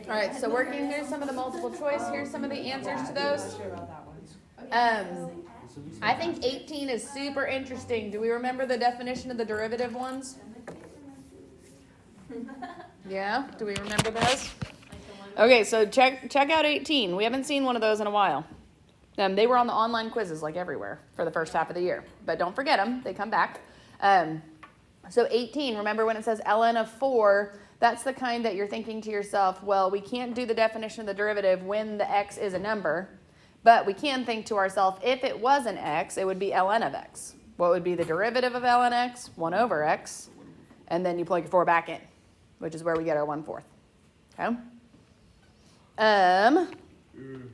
All right, so working through some of the multiple choice, here's some of the answers to those. I think 18 is super interesting. Do we remember the definition of the derivative ones? Yeah, do we remember those? Okay, so check out 18. We haven't seen one of those in a while. They were on the online quizzes like everywhere for the first half of the year. But don't forget them. They come back. So 18, remember when it says ln of 4, that's the kind that you're thinking to yourself, well, we can't do the definition of the derivative when the x is a number. But we can think to ourselves, if it was an x, it would be ln of x. What would be the derivative of ln x? 1 over x. And then you plug your 4 back in, which is where we get our 1/4. Okay?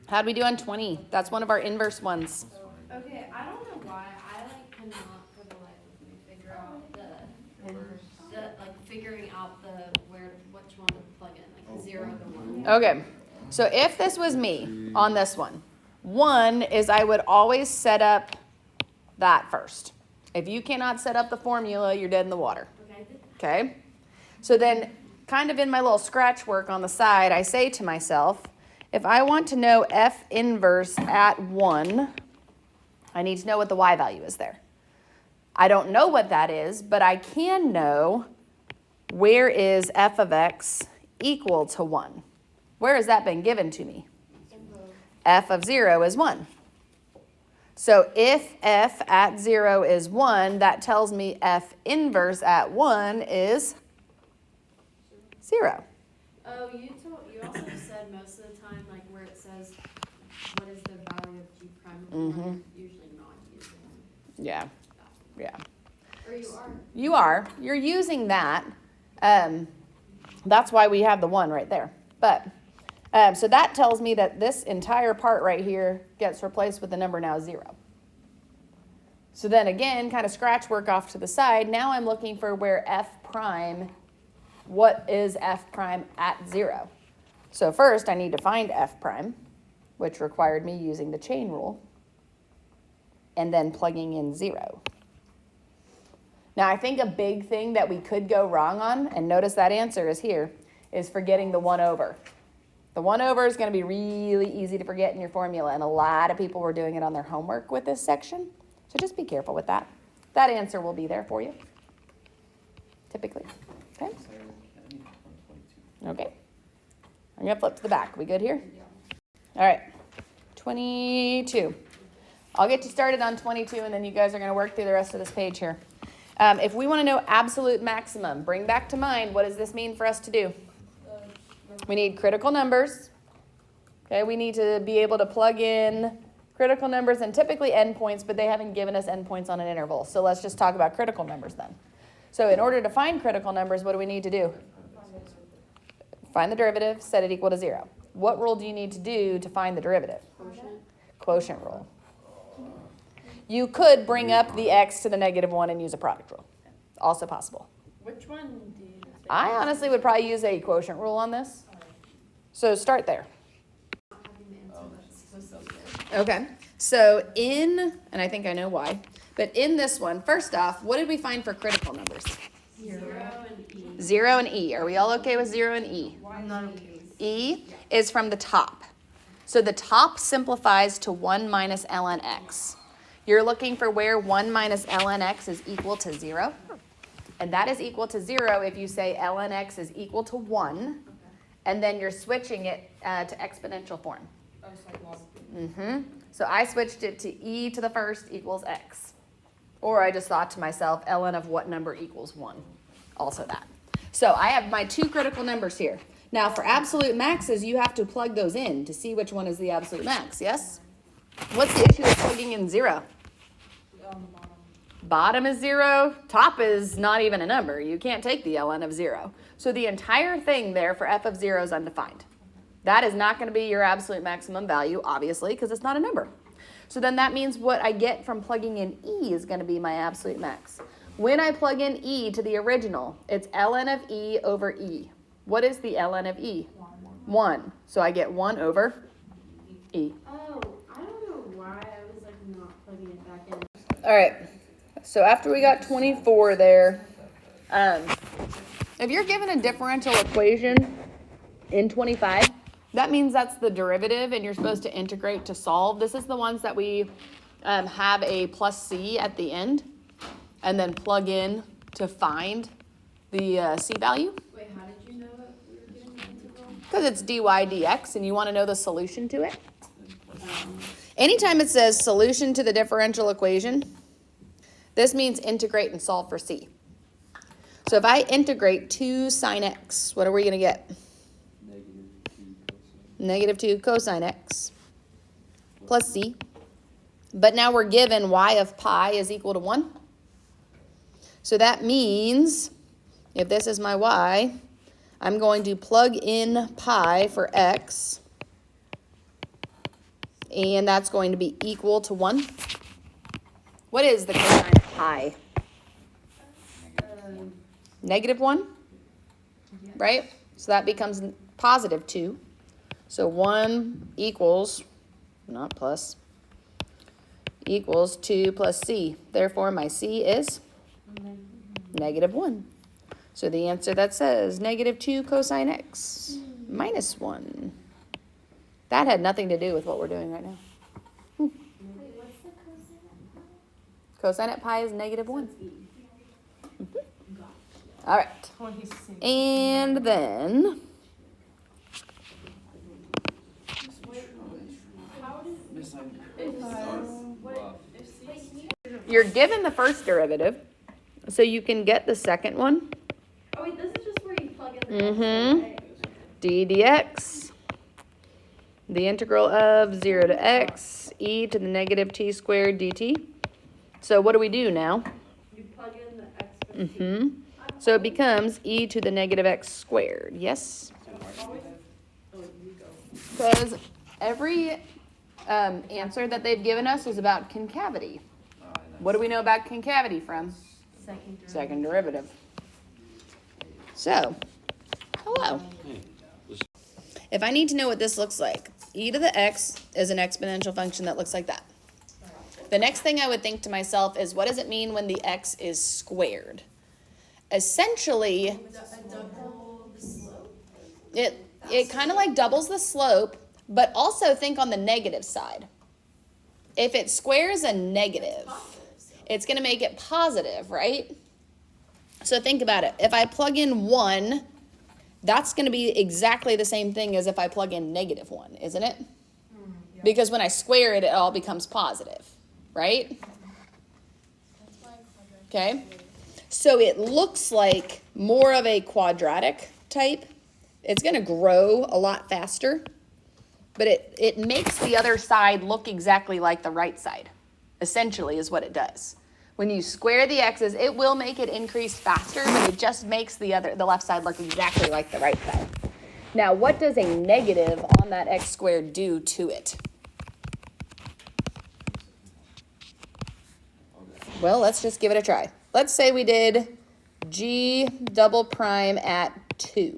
How'd we do on 20? That's one of our inverse ones. Okay, I don't know why I cannot for the life of me figure out figuring out which one to plug in, like 0 to 1. Okay, so if this was me on this one, 1 is I would always set up that first. If you cannot set up the formula, you're dead in the water. Okay? So then, kind of in my little scratch work on the side, I say to myself, if I want to know f inverse at 1, I need to know what the y value is there. I don't know what that is, but I can know where is f of x equal to 1. Where has that been given to me? F of 0 is 1. So if f at 0 is 1, that tells me f inverse at 1 is 0. Oh, you also said most of the time, like where it says, what is the value of g prime? You're usually not using that. Yeah. Yeah. Or you are. You are. You're using that. That's why we have the 1 right there. But so that tells me that this entire part right here gets replaced with the number now 0. So then again, kind of scratch work off to the side. Now I'm looking for where f prime, what is f prime at 0? So first I need to find f prime, which required me using the chain rule, and then plugging in 0. Now I think a big thing that we could go wrong on, and notice that answer is here, is forgetting the 1 over. The 1 over is going to be really easy to forget in your formula, and a lot of people were doing it on their homework with this section. So just be careful with that. That answer will be there for you, typically. Okay? Okay. I'm going to flip to the back. We good here? All right. 22. I'll get you started on 22, and then you guys are going to work through the rest of this page here. If we want to know absolute maximum, bring back to mind, what does this mean for us to do? We need critical numbers. Okay, we need to be able to plug in critical numbers and typically endpoints, but they haven't given us endpoints on an interval. So let's just talk about critical numbers then. So in order to find critical numbers, what do we need to do? Find the derivative, set it equal to 0. What rule do you need to do to find the derivative? Quotient rule. You could bring up the x to the -1 and use a product rule. Also possible. Which one do you use? I honestly would probably use a quotient rule on this. So start there. Okay, so and I think I know why, but in this one, first off, what did we find for critical numbers? 0 and e. 0 and e. Are we all okay with 0 and e? E is from the top. So the top simplifies to 1 minus ln x. You're looking for where 1 minus ln x is equal to 0. And that is equal to 0 if you say ln x is equal to 1. And then you're switching it to exponential form. So I switched it to e to the first equals x. Or I just thought to myself, ln of what number equals 1? Also that. So I have my 2 critical numbers here. Now for absolute maxes, you have to plug those in to see which one is the absolute max, yes? What's the issue with plugging in 0? Bottom is 0, top is not even a number. You can't take the ln of 0. So the entire thing there for f of 0 is undefined. That is not going to be your absolute maximum value, obviously, because it's not a number. So then that means what I get from plugging in e is going to be my absolute max. When I plug in e to the original, it's ln of e over e. What is the ln of e? 1. So I get 1 over e. Oh, I don't know why I was not plugging it back in. All right. So after we got 24 there, if you're given a differential equation in 25, that means that's the derivative and you're supposed to integrate to solve. This is the ones that we have a plus c at the end and then plug in to find the c value. Wait, how did you know that we were doing the integral? Because it's dy dx and you want to know the solution to it. Anytime it says solution to the differential equation, this means integrate and solve for c. So if I integrate 2 sine x, what are we going to get? Negative 2 cosine x plus c. But now we're given y of pi is equal to 1. So that means if this is my y, I'm going to plug in pi for x. And that's going to be equal to 1. What is the cosine of pi? Negative 1, right? So that becomes positive 2. So 1 equals, not plus, equals 2 plus c. Therefore, my c is negative 1. So the answer that says negative 2 cosine x minus 1. That had nothing to do with what we're doing right now. Wait, what's the cosine Cosine of pi? at pi is negative 1. All right. And then you're given the first derivative, so you can get the second one. Oh wait, this is just where you plug in the Mm-hmm. d dx, the integral of 0 to x, e to the negative t squared dt. So what do we do now? You plug in the exponent. Mm-hmm. So it becomes e to the negative x squared, yes? Because every answer that they've given us is about concavity. What do we know about concavity from? Second derivative. So, hello. If I need to know what this looks like, e to the x is an exponential function that looks like that. The next thing I would think to myself is, what does it mean when the x is squared? Essentially, it kind of like doubles the slope, but also think on the negative side. If it squares a negative, it's going to make it positive, right? So think about it. If I plug in 1, that's going to be exactly the same thing as if I plug in negative 1, isn't it? Because when I square it, it all becomes positive, right? Okay. So it looks like more of a quadratic type. It's going to grow a lot faster, but it makes the other side look exactly like the right side, essentially is what it does. When you square the x's, it will make it increase faster, but it just makes the left side look exactly like the right side. Now, what does a negative on that x squared do to it? Well, let's just give it a try. Let's say we did g double prime at 2.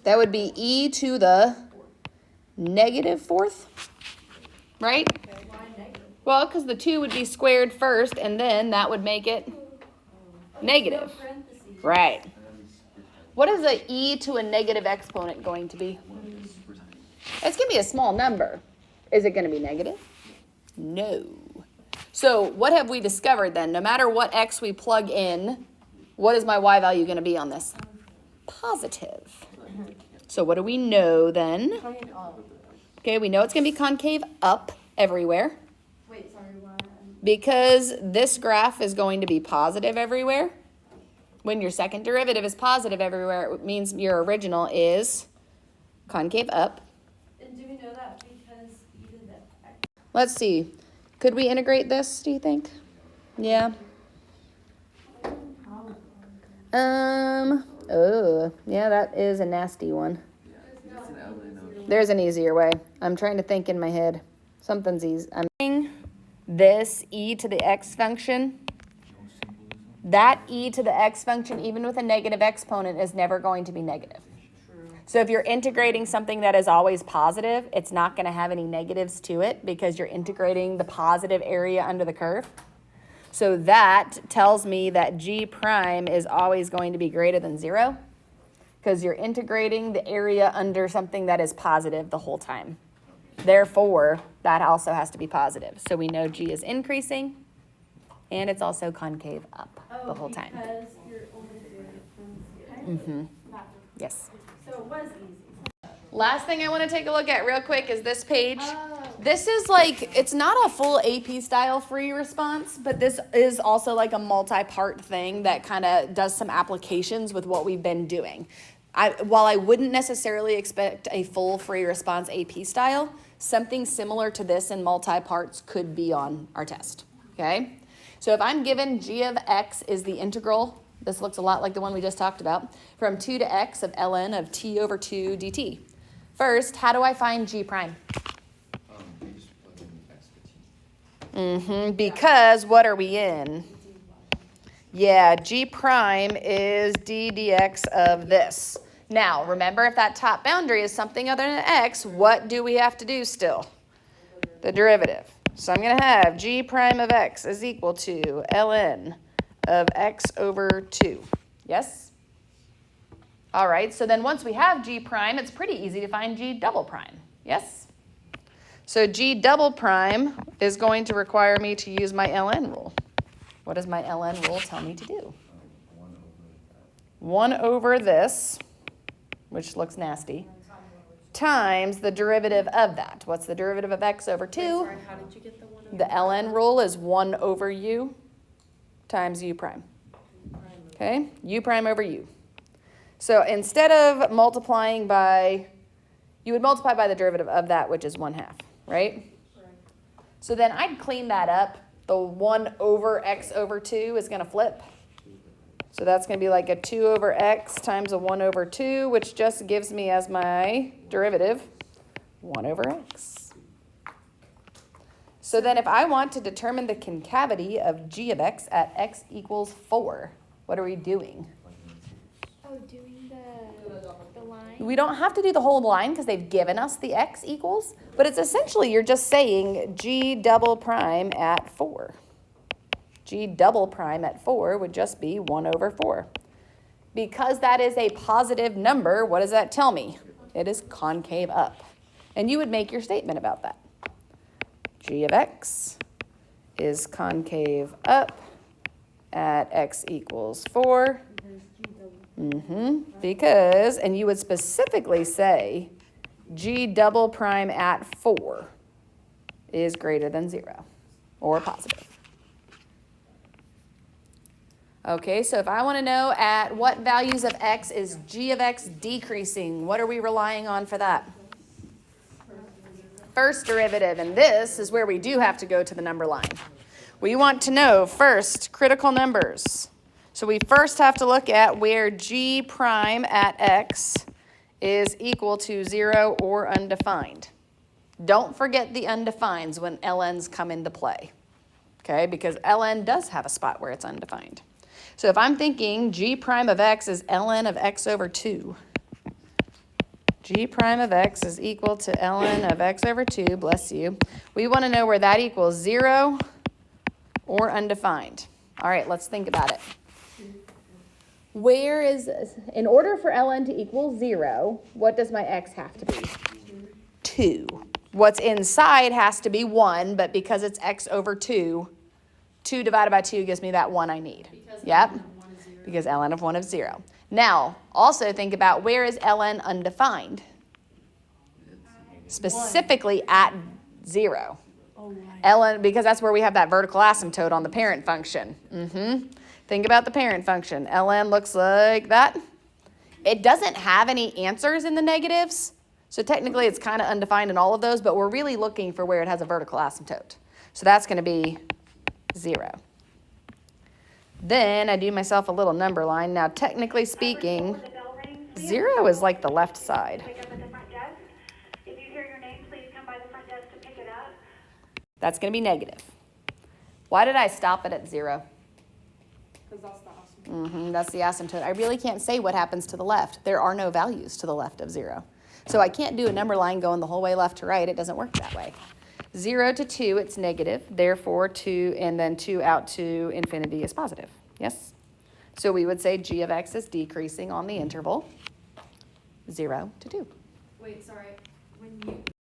That would be e to the negative 4th, right? Why negative? Well, because the 2 would be squared first, and then that would make it negative. Parentheses. Right. What is a e to a negative exponent going to be? It's going to be a small number. Is it going to be negative? No. So what have we discovered then? No matter what x we plug in, what is my y value going to be on this? Positive. So what do we know then? Okay, we know it's going to be concave up everywhere Wait, sorry, why? because this graph is going to be positive everywhere. When your second derivative is positive everywhere, it means your original is concave up. And do we know that because you did that? Let's see. Could we integrate this, do you think? Yeah. Yeah, that is a nasty one. There's an easier way. I'm trying to think in my head. Something's easy. I'm saying this e to the x function. That e to the x function, even with a negative exponent, is never going to be negative. So if you're integrating something that is always positive, it's not going to have any negatives to it because you're integrating the positive area under the curve. So that tells me that g prime is always going to be greater than 0. because you're integrating the area under something that is positive the whole time. Therefore, that also has to be positive. So we know G is increasing, and it's also concave up the whole time. Because you're only doing it from here. Yes. So it was easy. Last thing I want to take a look at real quick is this page. This is like, it's not a full AP style free response, but this is also like a multi-part thing that kind of does some applications with what we've been doing. While I wouldn't necessarily expect a full free response AP style, something similar to this in multi-parts could be on our test, okay? So if I'm given g of x is the integral, this looks a lot like the one we just talked about, from 2 to x of ln of t over 2 dt. First, how do I find g prime? You just plug in x for t. Because what are we in? Yeah, g prime is d dx of this. Now, remember, if that top boundary is something other than x, what do we have to do still? The derivative. So I'm going to have g prime of x is equal to ln of x over 2. Yes? All right, so then once we have g prime, it's pretty easy to find g double prime. Yes? So g double prime is going to require me to use my ln rule. What does my ln rule tell me to do? 1 over this, which looks nasty, times the derivative of that. What's the derivative of x over 2? Sorry, how did you get the 1 over The ln rule is 1 over u times u prime. Okay, u prime over u. So instead of multiplying by, you would multiply by the derivative of that, which is 1/2, right? So then I'd clean that up. The 1 over x over 2 is going to flip. So that's going to be like a 2 over x times a 1 over 2, which just gives me as my derivative 1 over x. So then if I want to determine the concavity of g of x at x equals 4, what are we doing? Oh, doing the line? We don't have to do the whole line because they've given us the x equals, but it's essentially you're just saying g double prime at 4. G double prime at 4 would just be 1 over 4. Because that is a positive number, what does that tell me? It is concave up. And you would make your statement about that. G of x is concave up at x equals 4. Because, and you would specifically say g double prime at 4 is greater than 0 or positive. Okay, so if I want to know at what values of x is g of x decreasing, what are we relying on for that? First derivative, and this is where we do have to go to the number line. We want to know first critical numbers. So we first have to look at where g prime at x is equal to 0 or undefined. Don't forget the undefineds when ln's come into play, okay? Because ln does have a spot where it's undefined. So if I'm thinking g prime of x is ln of x over 2, g prime of x is equal to ln of x over 2, bless you. We want to know where that equals 0 or undefined. All right, let's think about it. Where is, in order for ln to equal 0, what does my x have to be? 2. What's inside has to be 1, but because it's x over 2, 2 divided by 2 gives me that 1 I need. Yep, because ln of 1 is 0. Now, also think about where is ln undefined? Specifically at 0. ln, because that's where we have that vertical asymptote on the parent function. Think about the parent function. ln looks like that. It doesn't have any answers in the negatives, so technically it's kind of undefined in all of those, but we're really looking for where it has a vertical asymptote. So that's going to be 0. Then I do myself a little number line. Now, technically speaking, 0 is like the left side. If you hear your name, please come by the front desk to pick it up. That's going to be negative. Why did I stop it at 0? Because that's the asymptote. That's the asymptote. I really can't say what happens to the left. There are no values to the left of 0. So I can't do a number line going the whole way left to right. It doesn't work that way. 0 to 2, it's negative. Therefore, 2 and then 2 out to infinity is positive. Yes? So we would say g of x is decreasing on the interval. 0 to 2. Wait, sorry, when you,